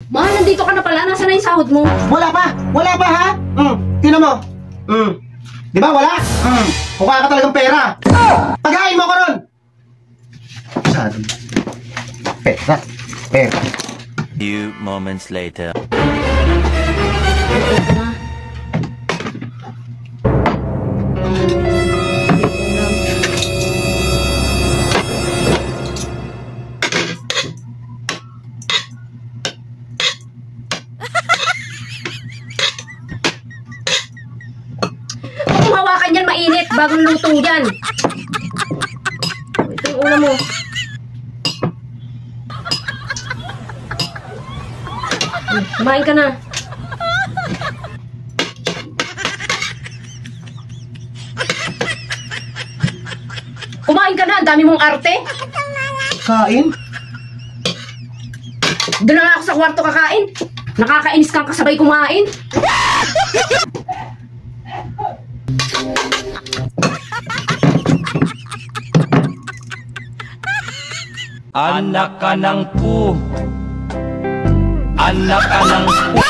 Mahal, nandito ka na pala. Nasaan na yung sahod mo? Wala pa! Wala pa ha? Tingnan mo. Di ba wala? Mukha ka talagang pera. Pagain mo ko ron! Masyado. Pera. Pera. Few moments later. Kung hawakan yan, mainit. Bagong luto yan. Ito yung ulam mo. Kumain ka na. Kumain ka na. Ang dami mong arte. Kain? Doon na nga ako sa kwarto kakain. Nakakainis kang kasabay kumain. Anak ka ng pu. Anak ka ng pu.